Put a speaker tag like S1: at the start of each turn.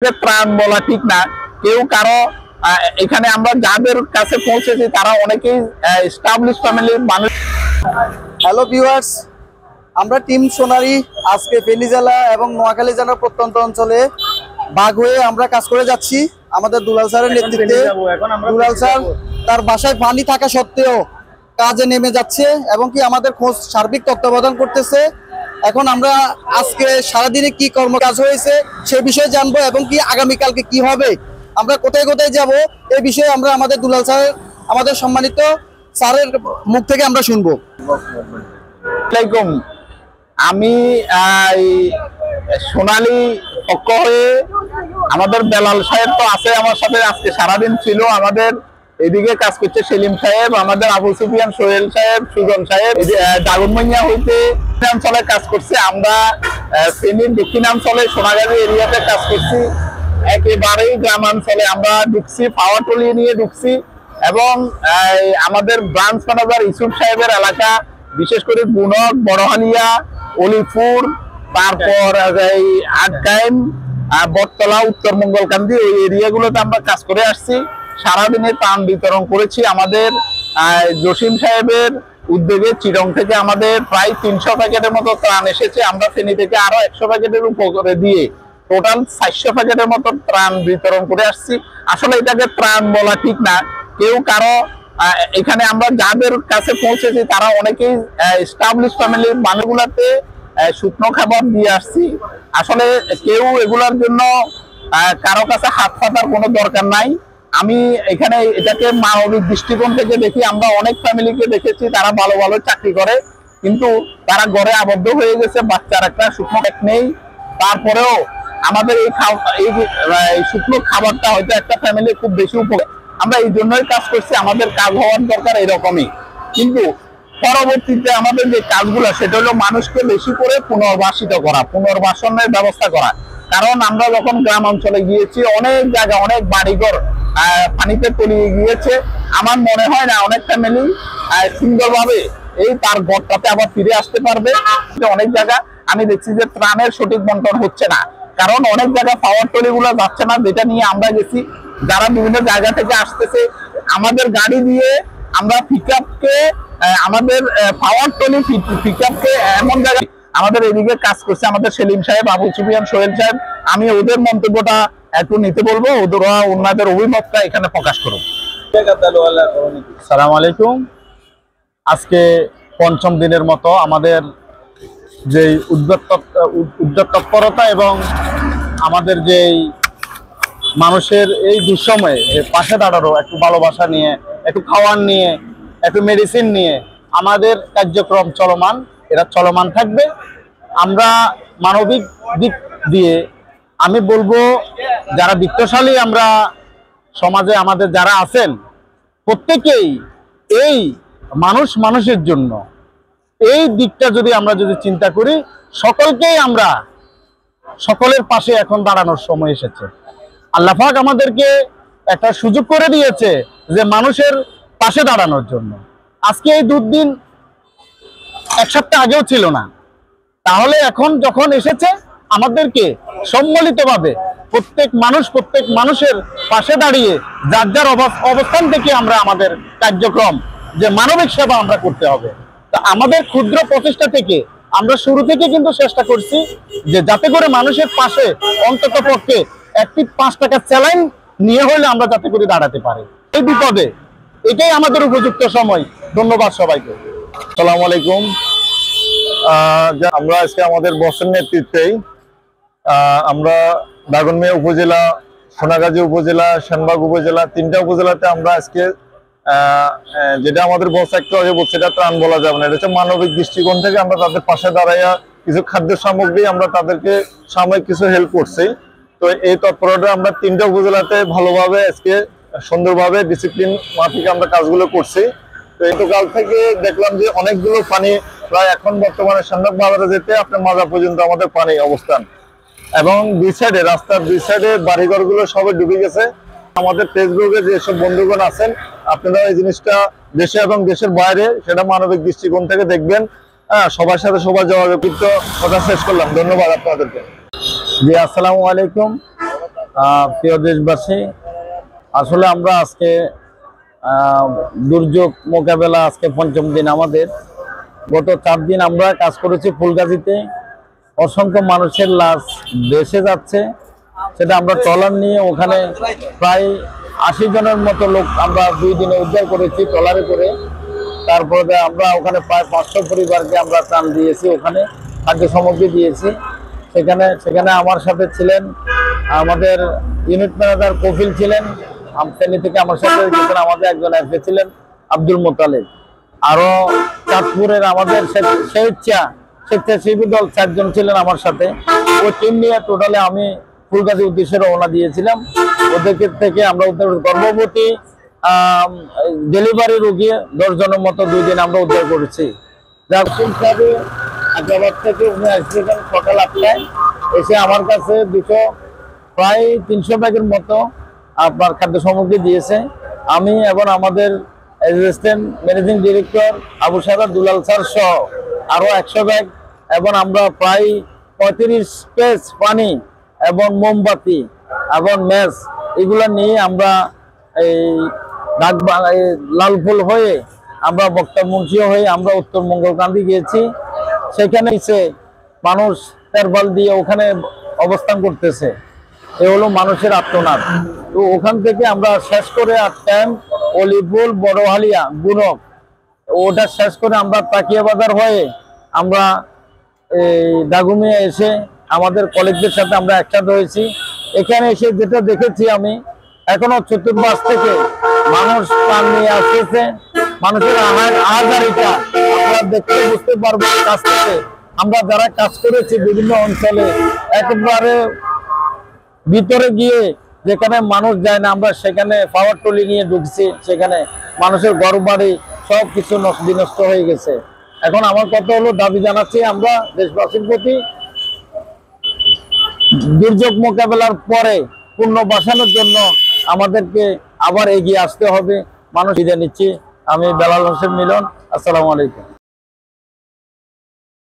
S1: ত্রাণ বলা ঠিক না। কেউ কারো এখানে আমরা যাদের কাছে পৌঁছেছি তারা অনেকেই এস্টাবলিশ ফ্যামিলির মানুষ।
S2: হ্যালো ভিউয়ার্স, আমরা টিম সোনারি আজকে ফেনী জেলা এবং নোয়াখালী জেলার প্রত্যন্ত অঞ্চলে ভাগ হয়ে আমরা কাজ করে যাচ্ছি আমাদের দুলাল স্যারের নেতৃত্বে। দুলাল স্যার তার বাসায় পানি থাকা সত্ত্বেও কাজে নেমে যাচ্ছে এবং কি আমাদের খোঁজ সার্বিক তত্ত্বাবধান করতেছে। এখন আমরা আজকে সারাদিনে কি কর্ম কাজ হয়েছে সে বিষয়ে জানবো এবং কি আগামীকালকে কি হবে, আমরা কোথায় কোথায় যাব এই বিষয়ে আমরা আমাদের দুলাল স্যারের, আমাদের সম্মানিত স্যারের মুখ থেকে আমরা শুনবো।
S1: আমি সোনালী পক্ষ হয়ে আমাদের বেলাল সাহেব তো আছে আমার সাথে, আজকে সারাদিন ছিল। আমাদের এদিকে কাজ করছে সেলিম সাহেব, আমাদের আবু সুফিয়ান, সোহেল সাহেব, সুজন সাহেব দাগনমইয়া হইতে অঞ্চলে কাজ করছে। আমরা ফেনীর দক্ষিণাঞ্চলে সোনাগাজী এরিয়াতে কাজ করছি। একেবারেই গ্রামাঞ্চলে আমরা ঢুকছি, পাওয়াটলি নিয়ে ঢুকছি এবং আমাদের ব্রাঞ্চ ম্যানেজার ইসুফ সাহেবের এলাকা, বিশেষ করে বুনক, বড়হালিয়া, অলিপুর, তারপর এই আটকাইম, বটতলা, উত্তর মঙ্গলকান্দি, ওই এরিয়াগুলোতে আমরা কাজ করে আসছি। সারাদিনে ত্রাণ বিতরণ করেছি। আমাদের জসিম সাহেবের উদ্যোগে চিরং থেকে আমাদের প্রায় 300 প্যাকেটের মতো ত্রাণ এসেছে। আমরা ফেনী থেকে আরো 100 প্যাকেটের উপরে দিয়ে টোটাল 400 প্যাকেটের মতো ত্রাণ বিতরণ করে আসছি। আসলে এটাকে ত্রাণ বলা ঠিক না। কেউ কারো এখানে আমরা যাদের কাছে পৌঁছেছি তারা অনেকেই এস্টাবলিশ ফ্যামিলির মানুষগুলাতে শুকনো খাবার দিয়ে আসছি। আসলে কেউ এগুলোর জন্য কারো কাছে হাত পাতার কোনো দরকার নাই। আমি এখানে এটাকে মানবিক দৃষ্টিকোণ থেকে দেখি। আমরা অনেক ফ্যামিলিকে দেখেছি তারা ভালো ভালো চাকরি করে, কিন্তু তারা ঘরে আবদ্ধ হয়ে গেছে, বাচ্চার একটা শুকনো পেট নেই। তারপরেও আমাদের এই শুকনো খাবারটা হয়তো একটা ফ্যামিলি খুব বেশি উপকার। আমরা এই জন্যই কাজ করছি, আমাদের কাজ হওয়ার দরকার এরকমই। কিন্তু পরবর্তীতে আমাদের যে কাজগুলো সেটা হলো মানুষকে বেশি করে পুনর্বাসিত করা, পুনর্বাসনের ব্যবস্থা করা। কারণ আমরা যখন গ্রাম অঞ্চলে গিয়েছি, অনেক জায়গা, অনেক বাড়িঘর পানিতে তলিয়ে গিয়েছে। আমার মনে হয় না অনেক ফ্যামিলি সুন্দরভাবে এই তার ঘরটাতে আবার ফিরে আসতে পারবে। অনেক জায়গা আমি দেখছি যে ত্রাণের সঠিক বন্টন হচ্ছে না, কারণ অনেক জায়গায় পাওয়ার টলিগুলো যাচ্ছে না, যেটা নিয়ে আমরা গেছি। যারা বিভিন্ন জায়গা থেকে আসতেছে আমাদের গাড়ি দিয়ে আমরা পিকআপকে, আমাদের পাওয়ার টলি পিকআপকে এমন জায়গায় আমাদের এদিকে কাজ করছে আমাদের সেলিম সাহেব, আবু সুফিয়ান, সোহেল সাহেব। আমি ওদের মন্তব্যটা একটু নিতে বলবো, ওনাদের অভিমতটা এখানে প্রকাশ করুন।
S3: সালাম আলাইকুম। আজকে পঞ্চম দিনের মতো আমাদের যে উদ্যোগ তৎপরতা এবং আমাদের যে মানুষের এই দুঃসময়ে পাশে দাঁড়ানো, একটু ভালোবাসা নিয়ে, একটু খাওয়ার নিয়ে, একটু মেডিসিন নিয়ে আমাদের কার্যক্রম চলমান, এরা চলমান থাকবে। আমরা মানবিক দিক দিয়ে আমি বলবো, যারা বিত্তশালী আমরা সমাজে আমাদের যারা আছেন, প্রত্যেকেই এই মানুষের জন্য এই দিকটা যদি আমরা চিন্তা করি, আমরা সকলের পাশে এখন দাঁড়ানোর সময় এসেছে। আল্লাহ পাক আমাদেরকে একটা সুযোগ করে দিয়েছে যে মানুষের পাশে দাঁড়ানোর জন্য। আজকে এই দুদিন, এক সপ্তাহ আগেও ছিল না, তাহলে এখন যখন এসেছে আমাদেরকে সম্মিলিতভাবে প্রত্যেক মানুষের পাশে দাঁড়িয়ে যার যার অবস্থান থেকে আমরা আমাদের কার্যক্রম যে মানবিক সেবা আমরা করতে হবে। তা আমাদের ক্ষুদ্র প্রচেষ্টা থেকে আমরা শুরু থেকে কিন্তু চেষ্টা করছি যে যাতে করে মানুষের পাশে অন্তত পক্ষে একটি 5 টাকার স্যালাইন নিয়ে হলে আমরা যাতে করে দাঁড়াতে পারি এই বিপদে। এটাই আমাদের উপযুক্ত সময়। ধন্যবাদ সবাইকে।
S4: আসসালামু আলাইকুম। আমরা আজকে আমাদের বসের নেতৃত্বেই আমরা দাগনমইয়া উপজেলা, সোনাগাজী উপজেলা, সেনবাগ উপজেলা, 3টা উপজেলাতে আমরা আজকে যেটা আমাদের বস একটু আগে বলছে, এটা ত্রাণ বলা যাবে না, এটা হচ্ছে মানবিক দৃষ্টিকোণ থেকে আমরা তাদের পাশে দাঁড়াইয়া কিছু খাদ্য সামগ্রী আমরা তাদেরকে সাময়িক কিছু হেল্প করছি। তো এই তৎপরতা আমরা 3টা উপজেলাতে ভালোভাবে আজকে সুন্দরভাবে ডিসিপ্লিন মাফিক আমরা কাজগুলো করছি। তো গতকাল থেকে দেখলাম যে অনেকগুলো পানি, প্রায় এখন বর্তমানে সেনবাগ বাজারে যেতে আপনার মাজা পর্যন্ত আমাদের পানি অবস্থান, এবং দুই সাইডে, রাস্তার দুই সাইডে বাড়িঘরগুলো সবে ডুবে গেছে। আমাদের ফেসবুকে যেসব বন্ধুগণ আছেন, আপনারা এই জিনিসটা দেশে এবং দেশের বাইরে সেটা মানবিক দৃষ্টিকোণ থেকে দেখবেন। সবার সাথে সবার যোগাযোগ কথা শেষ করলাম। ধন্যবাদ আপনাদেরকে।
S3: জি, আসসালামু আলাইকুম। প্রিয় দেশবাসী, আসলে আমরা আজকে দুর্যোগ মোকাবেলা, আজকে পঞ্চম দিন আমাদের। গত 4 দিন আমরা কাজ করেছি ফুলগাজীতে। অসংখ্য মানুষের লাশ ভেসে যাচ্ছে, সেটা আমরা ট্রলার নিয়ে ওখানে প্রায় 80 জনের মতো লোক আমরা 2 দিনে উদ্ধার করেছি ট্রলারে করে। তারপরে আমরা ওখানে প্রায় 500 পরিবারকে আমরা ত্রাণ দিয়েছি, ওখানে খাদ্য সামগ্রী দিয়েছি। সেখানে আমার সাথে ছিলেন আমাদের ইউনিট ম্যানেজার কফিল ছিলেন, আমফেনি থেকে আমার সাথে গেছেন আমাদের একজন এফএ ছিলেন আব্দুল মোতালেব। আরো চাঁদপুরের আমাদের স্বেচ্ছাসেবী দল 4 জন ছিলেন আমার সাথে। ওই টিম নিয়ে টোটালে আমি ফুলগাজী উদ্দেশ্যে রওনা দিয়েছিলাম। ওদেরকে থেকে আমরা গর্ভবতী ডেলিভারি রোগী 10 জনের মতো 2 দিন আমরা উদ্ধার করেছি। যার হিসাবে হায়দ্রাবাদ থেকে উনি আসছিলেন সকাল 8টায়, এসে আমার কাছে প্রায় 300 ব্যাগের মতো আপনার খাদ্য সামগ্রী দিয়েছে। আমি এবং আমাদের অ্যাসিস্ট্যান্ট ম্যানেজিং ডিরেক্টর আবু সাদা দুলাল স্যার সহ আরো 100 ব্যাগ, এবং আমরা প্রায় 35 পেজ পানি এবং মোমবাতি এবং ম্যাচ এগুলা নিয়ে আমরা এই লালফুল হয়ে আমরা বক্তা মুন্সি হয়ে আমরা উত্তর মঙ্গলকান্দি গিয়েছি। সেখানে মানুষ তেরবাল দিয়ে ওখানে অবস্থান করতেছে। এ হলো মানুষের আত্মনাদ। তো ওখান থেকে আমরা শেষ করে অলিপুল, বড়হালিয়া, গুণক ওটা শেষ করে আমরা তাকিয়া বাজার হয়ে আমরা এই দাগুমিয়া এসে আমাদের কলেজদের সাথে আমরা একসাথে হয়েছি। এখানে এসে যেটা দেখেছি আমি, এখনো চতুর্পাশ থেকে মানুষ প্রাণ নিয়ে আসতেছে। মানুষের আহাজারিটা আমরা দেখতে বুঝতে পারবো। কাজ থেকে আমরা যারা কাজ করেছি বিভিন্ন অঞ্চলে একেবারে ভিতরে গিয়ে যেখানে মানুষ যায় না, আমরা সেখানে পাওয়ার টলি নিয়ে ঢুকছি। সেখানে মানুষের ঘরবাড়ি সবকিছু বিনষ্ট হয়ে গেছে। এখন আমার কথা হলো, দাবি জানাচ্ছি আমরা দেশবাসীর প্রতি, দুর্যোগ মোকাবেলার পরে পুনর্বাসনের জন্য আমাদেরকে আবার এগিয়ে আসতে হবে। মানুষ বিদায় নিচ্ছি। আমি বেলাল হোসেন মিলন। আসসালামু আলাইকুম।